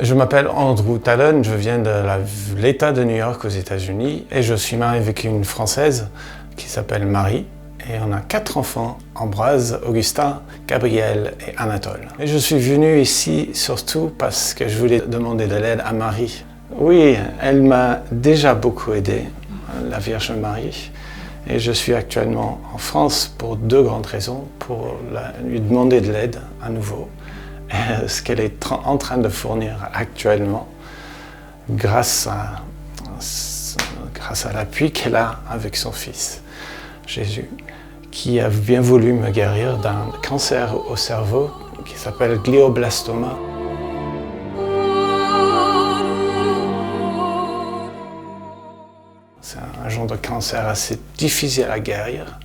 Je m'appelle Andrew Tallon, je viens de l'État de New York aux États-Unis et je suis marié avec une Française qui s'appelle Marie. Et on a 4 enfants, Ambroise, Augustin, Gabriel et Anatole. Et je suis venu ici surtout parce que je voulais demander de l'aide à Marie. Oui, elle m'a déjà beaucoup aidé, la Vierge Marie. Et je suis actuellement en France pour 2 grandes raisons. Pour lui demander de l'aide à nouveau. Ce qu'elle est en train de fournir actuellement grâce à l'appui qu'elle a avec son fils, Jésus, qui a bien voulu me guérir d'un cancer au cerveau qui s'appelle glioblastoma. C'est un genre de cancer assez difficile à guérir.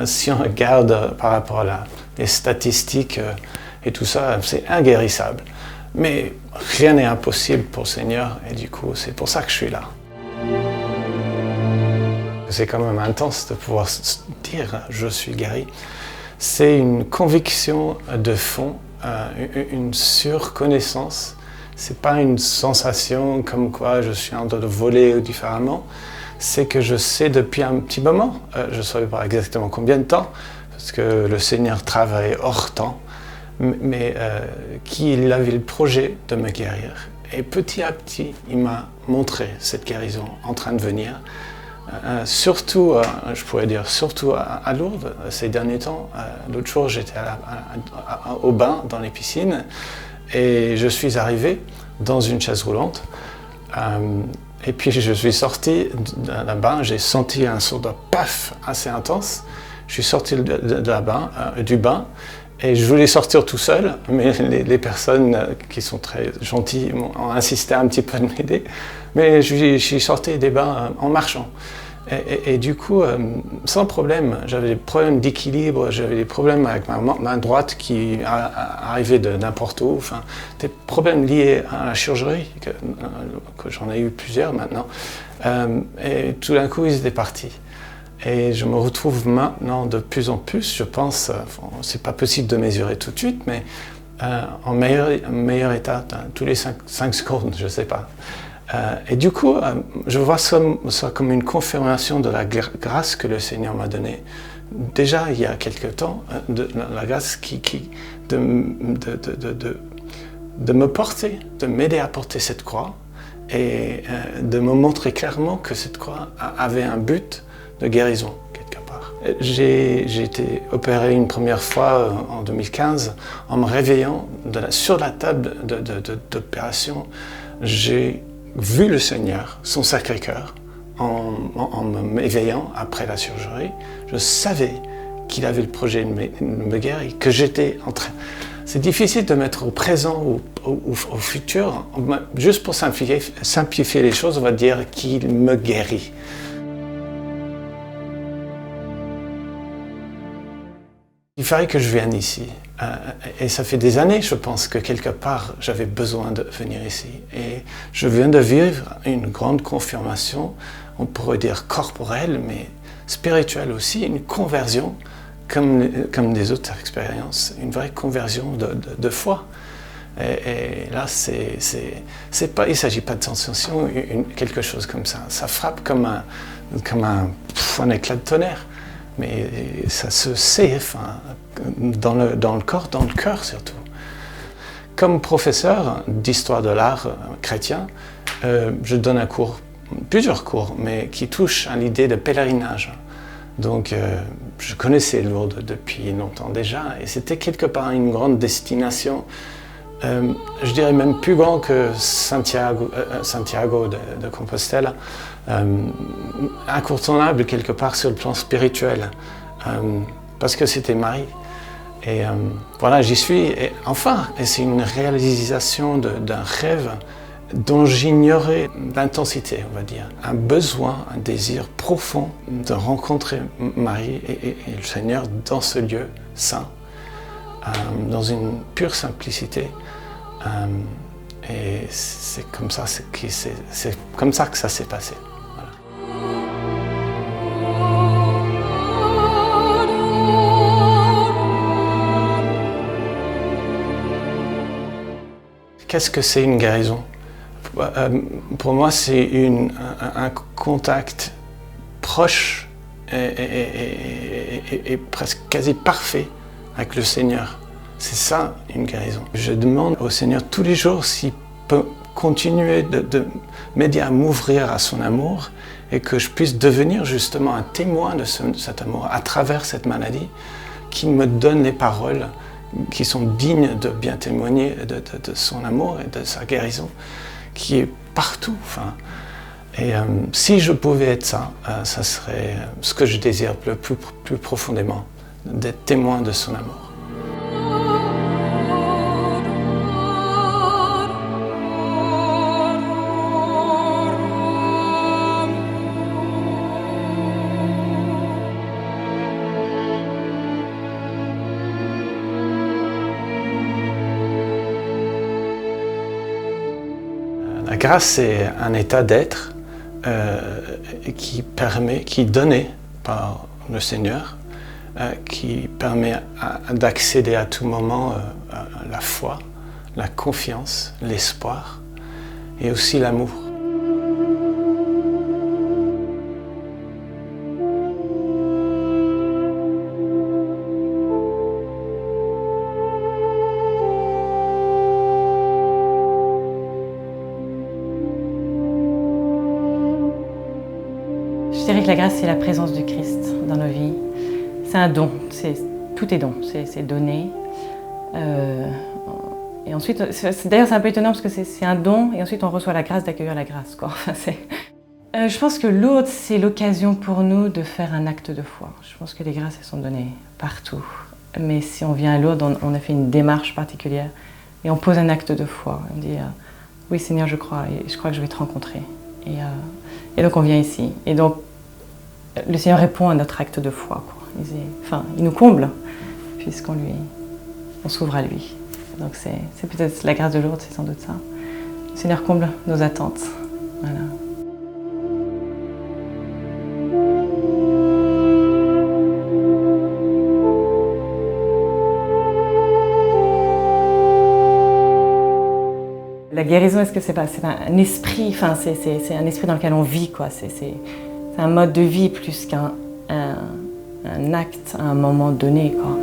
Si on regarde par rapport à les statistiques et tout ça, c'est inguérissable. Mais rien n'est impossible pour le Seigneur et du coup, c'est pour ça que je suis là. C'est quand même intense de pouvoir dire « je suis guéri ». C'est une conviction de fond, une surconnaissance. C'est pas une sensation comme quoi je suis en train de voler différemment. C'est que je sais depuis un petit moment, je ne savais pas exactement combien de temps, parce que le Seigneur travaille hors temps, mais qu'il avait le projet de me guérir. Et petit à petit, il m'a montré cette guérison en train de venir. Surtout, je pourrais dire surtout à Lourdes ces derniers temps. L'autre jour, j'étais au bain dans les piscines et je suis arrivé dans une chaise roulante. Et puis je suis sorti d'un bain, j'ai senti un sort de paf assez intense. Je suis sorti du bain et je voulais sortir tout seul, mais les personnes qui sont très gentilles ont insisté un petit peu de m'aider. Mais je suis sorti des bains en marchant. Et du coup, sans problème, j'avais des problèmes d'équilibre, j'avais des problèmes avec ma main droite qui arrivait de n'importe où, enfin, des problèmes liés à la chirurgie, que j'en ai eu plusieurs maintenant. Et tout d'un coup, ils étaient partis. Et je me retrouve maintenant de plus en plus, je pense, c'est pas possible de mesurer tout de suite, mais en meilleur état, tous les 5 secondes, je sais pas. Et du coup, je vois ça comme une confirmation de la grâce que le Seigneur m'a donnée. Déjà, il y a quelque temps, de la grâce de me porter, de m'aider à porter cette croix et de me montrer clairement que cette croix avait un but de guérison, quelque part. J'ai été opéré une première fois en 2015 en me réveillant sur la table d'opération. J'ai vu le Seigneur, son Sacré-Cœur, en m'éveillant après la chirurgie. Je savais qu'il avait le projet de me guérir, que j'étais en train... C'est difficile de mettre au présent ou au futur. Juste pour simplifier les choses, on va dire qu'il me guérit. Il fallait que je vienne ici. Et ça fait des années, je pense, que quelque part, j'avais besoin de venir ici. Et je viens de vivre une grande confirmation, on pourrait dire corporelle, mais spirituelle aussi, une conversion, comme des autres expériences, une vraie conversion de foi. Et là, il ne s'agit pas de sensation, quelque chose comme ça. Ça frappe comme un éclat de tonnerre. Mais ça se sait, enfin, dans le corps, dans le cœur surtout. Comme professeur d'histoire de l'art chrétien, je donne plusieurs cours, mais qui touchent à l'idée de pèlerinage. Donc, je connaissais Lourdes depuis longtemps déjà, et c'était quelque part une grande destination. Je dirais même plus grand que Santiago de Compostela, incontournable quelque part sur le plan spirituel, parce que c'était Marie. Et voilà, j'y suis, et enfin, c'est une réalisation d'un rêve dont j'ignorais l'intensité, on va dire. Un besoin, un désir profond de rencontrer Marie et le Seigneur dans ce lieu saint, dans une pure simplicité. Et c'est comme ça que ça s'est passé. Voilà. Qu'est-ce que c'est une guérison? Pour moi, c'est un contact proche et presque quasi parfait avec le Seigneur. C'est ça, une guérison. Je demande au Seigneur tous les jours s'il peut continuer de m'aider à m'ouvrir à son amour et que je puisse devenir justement un témoin de cet amour à travers cette maladie, qui me donne les paroles qui sont dignes de bien témoigner de son amour et de sa guérison, qui est partout. Enfin, et si je pouvais être ça, ça serait ce que je désire le plus profondément, d'être témoin de son amour. La grâce, c'est un état d'être qui est donné par le Seigneur, qui permet d'accéder à tout moment à la foi, la confiance, l'espoir et aussi l'amour. Je dirais que la grâce, c'est la présence du Christ dans nos vies. C'est un don, tout est don, c'est donné. Et ensuite, d'ailleurs c'est un peu étonnant parce que c'est un don et ensuite on reçoit la grâce d'accueillir la grâce, quoi. Enfin, je pense que Lourdes, c'est l'occasion pour nous de faire un acte de foi. Je pense que les grâces, elles sont données partout. Mais si on vient à Lourdes, on a fait une démarche particulière et on pose un acte de foi. On dit oui Seigneur, je crois et je crois que je vais te rencontrer. Et donc on vient ici. Et donc le Seigneur répond à notre acte de foi, quoi. Il nous comble, puisqu'on s'ouvre à lui. Donc c'est peut-être la grâce de Lourdes, c'est sans doute ça. Le Seigneur comble nos attentes. Voilà. La guérison, est-ce que c'est un esprit, enfin c'est un esprit dans lequel on vit, quoi. C'est un mode de vie plus qu'un acte à un moment donné, quoi.